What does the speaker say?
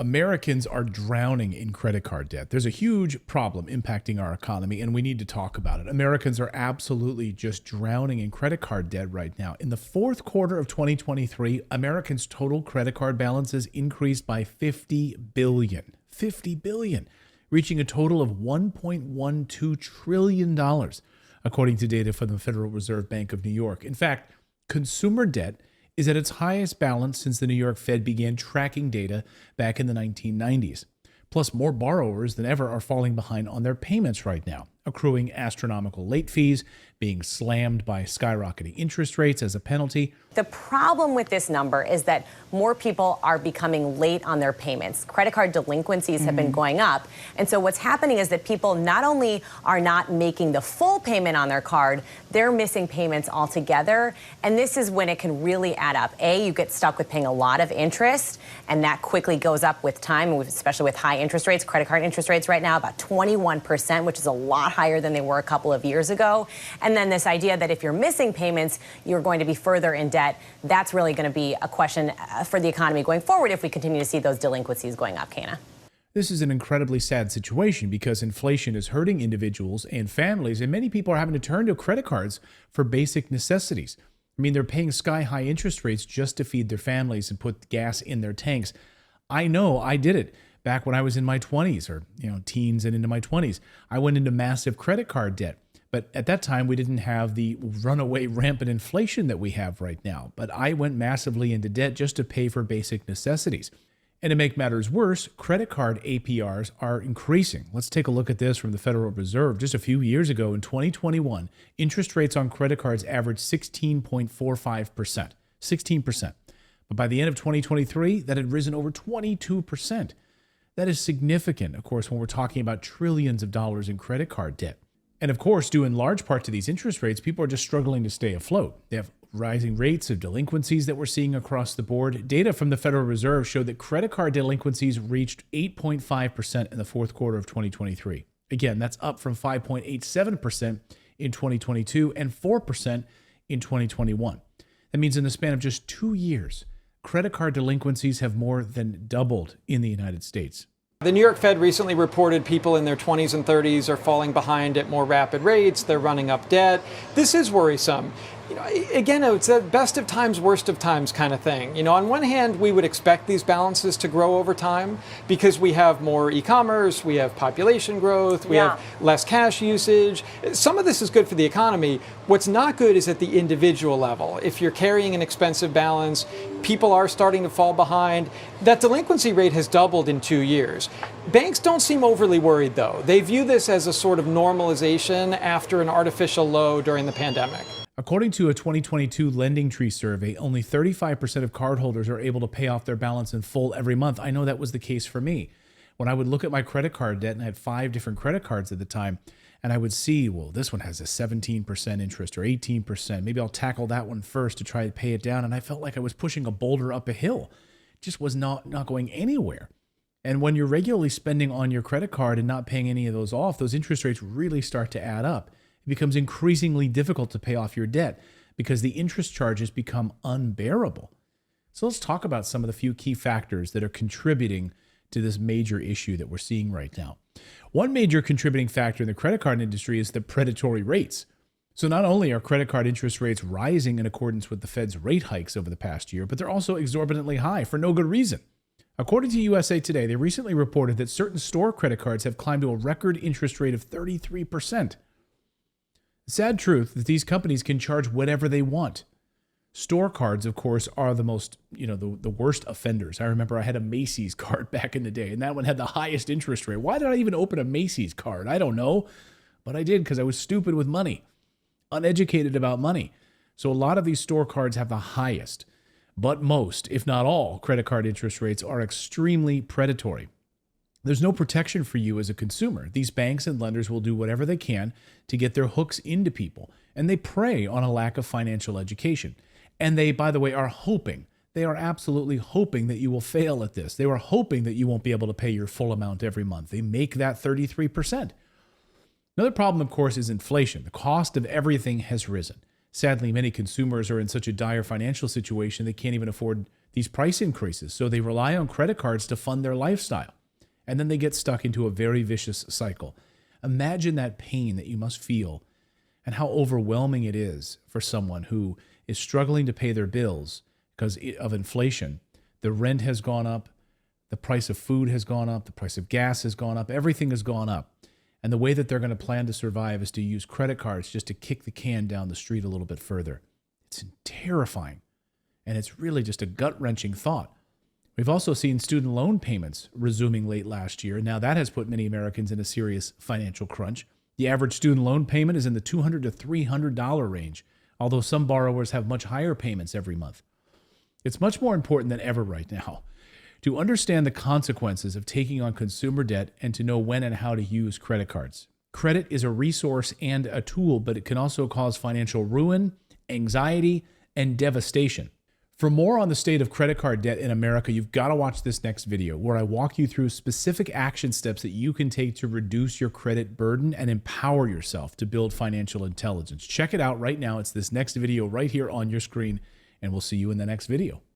Americans are drowning in credit card debt. There's a huge problem impacting our economy, and we need to talk about it. Americans are absolutely just drowning in credit card debt right now. In the fourth quarter of 2023, Americans' total credit card balances increased by $50 billion, reaching a total of $1.12 trillion, according to data from the Federal Reserve Bank of New York. In fact, consumer debt is at its highest balance since the New York Fed began tracking data back in the 1990s. Plus, more borrowers than ever are falling behind on their payments right now, accruing astronomical late fees, being slammed by skyrocketing interest rates as a penalty. The problem with this number is that more people are becoming late on their payments. Credit card delinquencies have been going up. And so what's happening is that people not only are not making the full payment on their card, they're missing payments altogether. And this is when it can really add up. A, you get stuck with paying a lot of interest, and that quickly goes up with time, especially with high interest rates. Credit card interest rates right now about 21%, which is a lot higher than they were a couple of years ago. And then this idea that if you're missing payments, you're going to be further in debt. That's really going to be a question for the economy going forward if we continue to see those delinquencies going up, Kana. This is an incredibly sad situation because inflation is hurting individuals and families, and many people are having to turn to credit cards for basic necessities. I mean, they're paying sky-high interest rates just to feed their families and put gas in their tanks. I know, I did it back when I was in my 20s or, teens and into my 20s. I went into massive credit card debt. But at that time, we didn't have the runaway rampant inflation that we have right now. But I went massively into debt just to pay for basic necessities. And to make matters worse, credit card APRs are increasing. Let's take a look at this from the Federal Reserve. Just a few years ago in 2021, interest rates on credit cards averaged 16.45%. 16%. But by the end of 2023, that had risen over 22%. That is significant, of course, when we're talking about trillions of dollars in credit card debt. And of course, due in large part to these interest rates, people are just struggling to stay afloat. They have rising rates of delinquencies that we're seeing across the board. Data from the Federal Reserve showed that credit card delinquencies reached 8.5% in the fourth quarter of 2023. Again, that's up from 5.87% in 2022 and 4% in 2021. That means in the span of just 2 years, credit card delinquencies have more than doubled in the United States. The New York Fed recently reported people in their 20s and 30s are falling behind at more rapid rates. They're running up debt. This is worrisome. Again, it's a best of times, worst of times kind of thing. On one hand, we would expect these balances to grow over time because we have more e-commerce, we have population growth, we have less cash usage. Some of this is good for the economy. What's not good is at the individual level. If you're carrying an expensive balance, people are starting to fall behind. That delinquency rate has doubled in 2 years. Banks don't seem overly worried, though. They view this as a sort of normalization after an artificial low during the pandemic. According to a 2022 Lending Tree survey, only 35% of cardholders are able to pay off their balance in full every month. I know that was the case for me. When I would look at my credit card debt, and I had 5 different credit cards at the time, and I would see, well, this one has a 17% interest or 18%. Maybe I'll tackle that one first to try to pay it down. And I felt like I was pushing a boulder up a hill. It just was not going anywhere. And when you're regularly spending on your credit card and not paying any of those off, those interest rates really start to add up. It becomes increasingly difficult to pay off your debt because the interest charges become unbearable. So let's talk about some of the few key factors that are contributing to this major issue that we're seeing right now. One major contributing factor in the credit card industry is the predatory rates. So not only are credit card interest rates rising in accordance with the Fed's rate hikes over the past year, but they're also exorbitantly high for no good reason. According to USA Today, they recently reported that certain store credit cards have climbed to a record interest rate of 33%. The sad truth is that these companies can charge whatever they want. Store cards, of course, are the most, the worst offenders. I remember I had a Macy's card back in the day, and that one had the highest interest rate. Why did I even open a Macy's card? I don't know, but I did because I was stupid with money, uneducated about money. So a lot of these store cards have the highest, but most, if not all, credit card interest rates are extremely predatory. There's no protection for you as a consumer. These banks and lenders will do whatever they can to get their hooks into people, and they prey on a lack of financial education. And they, by the way, are absolutely hoping that you will fail at this. They are hoping that you won't be able to pay your full amount every month. They make that 33%. Another problem, of course, is inflation. The cost of everything has risen. Sadly, many consumers are in such a dire financial situation they can't even afford these price increases, so they rely on credit cards to fund their lifestyle. And then they get stuck into a very vicious cycle. Imagine that pain that you must feel and how overwhelming it is for someone who is struggling to pay their bills because of inflation. The rent has gone up, the price of food has gone up, the price of gas has gone up, everything has gone up. And the way that they're going to plan to survive is to use credit cards just to kick the can down the street a little bit further. It's terrifying. And it's really just a gut-wrenching thought. We've also seen student loan payments resuming late last year. Now that has put many Americans in a serious financial crunch. The average student loan payment is in the $200 to $300 range, although some borrowers have much higher payments every month. It's much more important than ever right now to understand the consequences of taking on consumer debt and to know when and how to use credit cards. Credit is a resource and a tool, but it can also cause financial ruin, anxiety, and devastation. For more on the state of credit card debt in America, you've got to watch this next video where I walk you through specific action steps that you can take to reduce your credit burden and empower yourself to build financial intelligence. Check it out right now. It's this next video right here on your screen, and we'll see you in the next video.